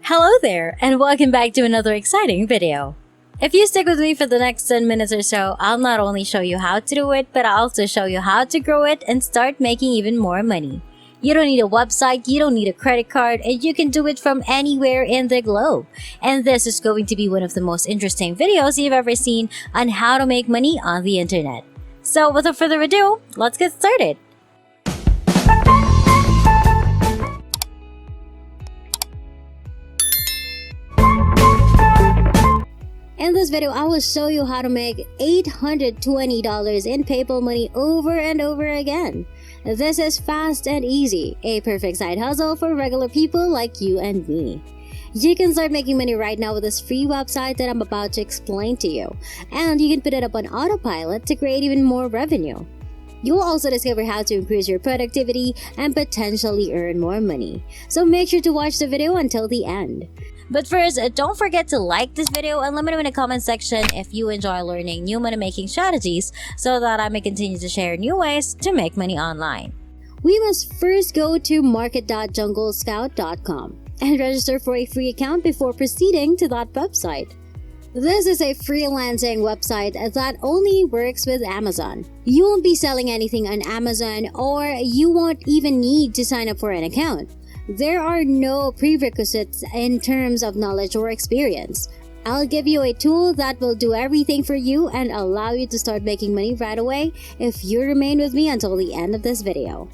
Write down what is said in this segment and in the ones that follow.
Hello there, and welcome back to another exciting video. If you stick with me for the next 10 minutes or so, I'll not only show you how to do it, but I'll also show you how to grow it and start making even more money. You don't need a website, you don't need a credit card, and you can do it from anywhere in the globe. And this is going to be one of the most interesting videos you've ever seen on how to make money on the internet. So without further ado, let's get started. In this video, I will show you how to make $820 in PayPal money over and over again. This is fast and easy, a perfect side hustle for regular people like you and me. You can start making money right now with this free website that I'm about to explain to you, and you can put it up on autopilot to create even more revenue. You'll also discover how to increase your productivity and potentially earn more money. So make sure to watch the video until the end. But first, don't forget to like this video and let me know in the comment section if you enjoy learning new money making strategies so that I may continue to share new ways to make money online. We must first go to market.junglescout.com and register for a free account before proceeding to that website. This is a freelancing website that only works with Amazon. You won't be selling anything on Amazon, or you won't even need to sign up for an account. There are no prerequisites in terms of knowledge or experience. I'll give you a tool that will do everything for you and allow you to start making money right away if you remain with me until the end of this video.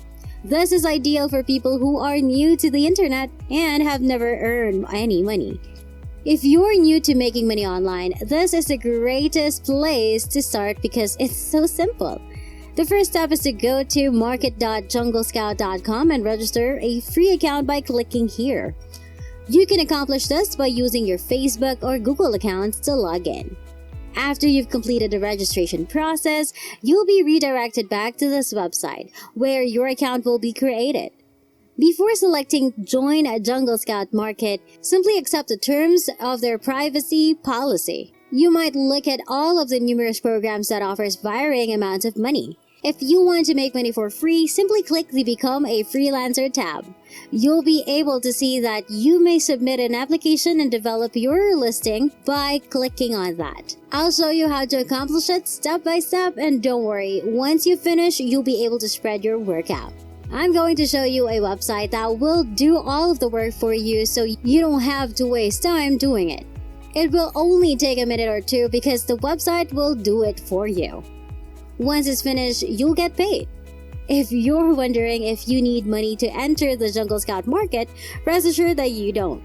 This is ideal for people who are new to the internet and have never earned any money. If you're new to making money online, this is the greatest place to start because it's so simple. The first step is to go to market.junglescout.com and register a free account by clicking here. You can accomplish this by using your Facebook or Google accounts to log in. After you've completed the registration process, you'll be redirected back to this website where your account will be created. Before selecting Join a Jungle Scout Market, simply accept the terms of their privacy policy. You might look at all of the numerous programs that offers varying amounts of money. If you want to make money for free, simply click the Become a Freelancer tab. You'll be able to see that you may submit an application and develop your listing by clicking on that. I'll show you how to accomplish it step by step, and don't worry, once you finish, you'll be able to spread your work out. I'm going to show you a website that will do all of the work for you so you don't have to waste time doing it. It will only take a minute or two because the website will do it for you. Once it's finished, you'll get paid. If you're wondering if you need money to enter the Jungle Scout market, rest assured that you don't.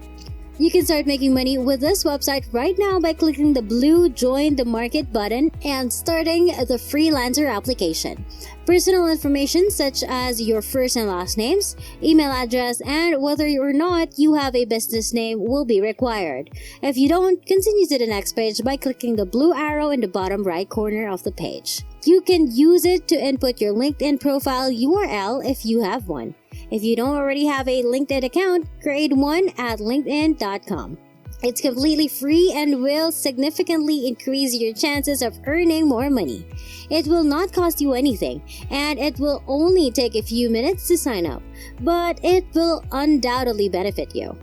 You can start making money with this website right now by clicking the blue Join the Market button and starting the freelancer application. Personal information such as your first and last names, email address, and whether or not you have a business name will be required. If you don't, continue to the next page by clicking the blue arrow in the bottom right corner of the page. You can use it to input your LinkedIn profile URL if you have one. If you don't already have a LinkedIn account, create one at linkedin.com. It's completely free and will significantly increase your chances of earning more money. It will not cost you anything, and it will only take a few minutes to sign up, but it will undoubtedly benefit you.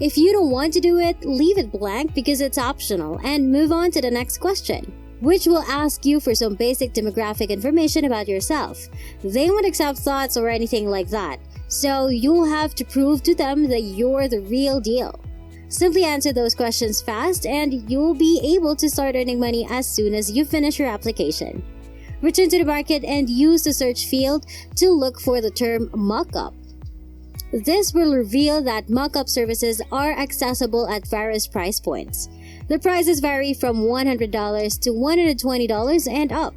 If you don't want to do it, leave it blank because it's optional and move on to the next question, which will ask you for some basic demographic information about yourself. They won't accept thoughts or anything like that, so you'll have to prove to them that you're the real deal. Simply answer those questions fast and you'll be able to start earning money as soon as you finish your application. Return to the market and use the search field to look for the term mock-up. This will reveal that mock-up services are accessible at various price points. The prices vary from $100 to $120 and up.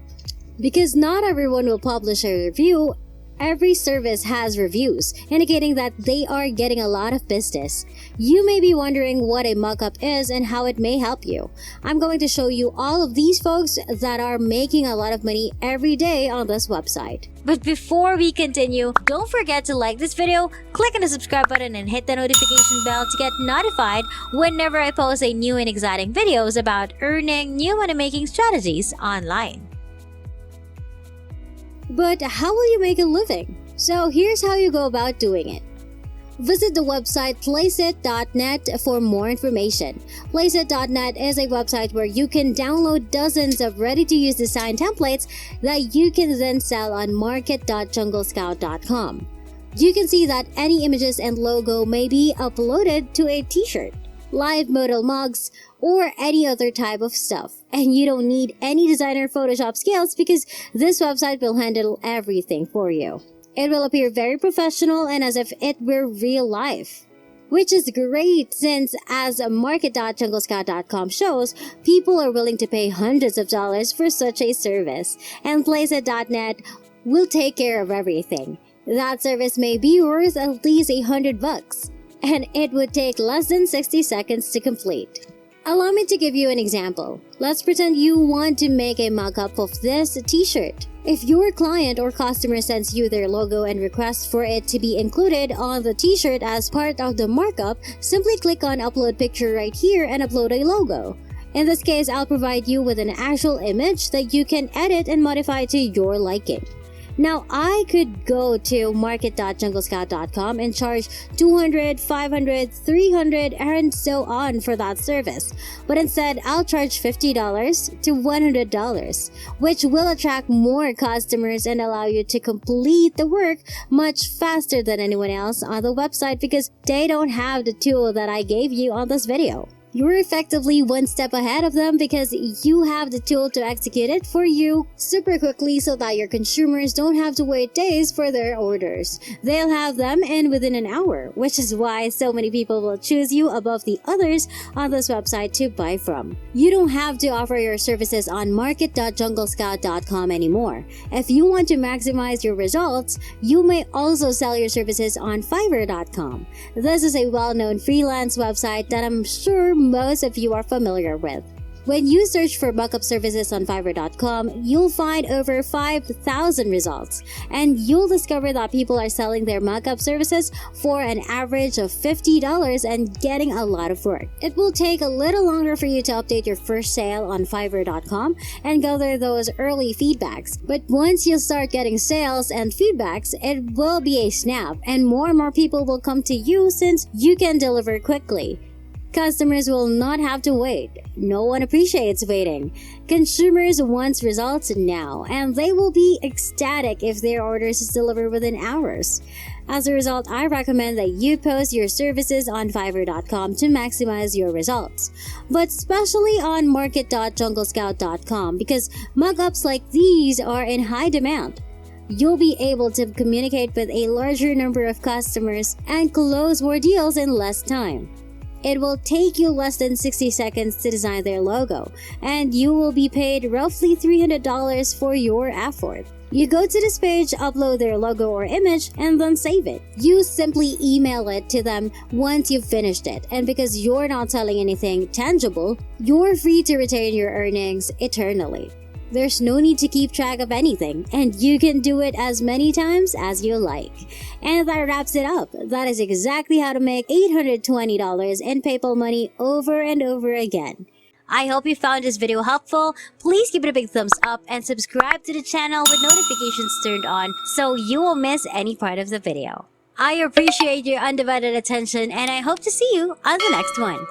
Because not everyone will publish a review, every service has reviews, indicating that they are getting a lot of business. You may be wondering what a mock-up is and how it may help you. I'm going to show you all of these folks that are making a lot of money every day on this website. But before we continue, don't forget to like this video, click on the subscribe button, and hit the notification bell to get notified whenever I post a new and exciting videos about earning new money making strategies online. But how will you make a living? So here's how you go about doing it. Visit the website placeit.net for more information. Placeit.net is a website where you can download dozens of ready-to-use design templates that you can then sell on market.junglescout.com. You can see that any images and logo may be uploaded to a t-shirt, live model mugs, or any other type of stuff. And you don't need any designer Photoshop skills because this website will handle everything for you. It will appear very professional and as if it were real life. Which is great since, as market.junglescout.com shows, people are willing to pay hundreds of dollars for such a service. And Placeit.net will take care of everything. That service may be worth at least $100, and it would take less than 60 seconds to complete. Allow me to give you an example. Let's pretend you want to make a mock-up of this t-shirt. If your client or customer sends you their logo and requests for it to be included on the t-shirt as part of the markup, simply click on Upload Picture right here and upload a logo. In this case, I'll provide you with an actual image that you can edit and modify to your liking. Now, I could go to market.junglescout.com and charge $200, $500, $300, and so on for that service. But instead, I'll charge $50 to $100, which will attract more customers and allow you to complete the work much faster than anyone else on the website because they don't have the tool that I gave you on this video. You're effectively one step ahead of them because you have the tool to execute it for you super quickly so that your consumers don't have to wait days for their orders. They'll have them in within an hour, which is why so many people will choose you above the others on this website to buy from. You don't have to offer your services on market.junglescout.com anymore. If you want to maximize your results, you may also sell your services on Fiverr.com. This is a well-known freelance website that I'm sure most of you are familiar with. When you search for mockup services on Fiverr.com, you'll find over 5,000 results, and you'll discover that people are selling their mockup services for an average of $50 and getting a lot of work. It will take a little longer for you to update your first sale on Fiverr.com and gather those early feedbacks, but once you start getting sales and feedbacks, it will be a snap, and more people will come to you since you can deliver quickly. Customers will not have to wait. No one appreciates waiting. Consumers want results now, and they will be ecstatic if their orders is delivered within hours. As a result, I recommend that you post your services on Fiverr.com to maximize your results, but especially on market.junglescout.com because mockups like these are in high demand. You'll be able to communicate with a larger number of customers and close more deals in less time. It will take you less than 60 seconds to design their logo, and you will be paid roughly $300 for your effort. You go to this page, upload their logo or image, and then save it. You simply email it to them once you've finished it, and because you're not selling anything tangible, you're free to retain your earnings eternally. There's no need to keep track of anything, and you can do it as many times as you like. And that wraps it up. That is exactly how to make $820 in PayPal money over and over again. I hope you found this video helpful. Please give it a big thumbs up and subscribe to the channel with notifications turned on so you won't miss any part of the video. I appreciate your undivided attention and I hope to see you on the next one.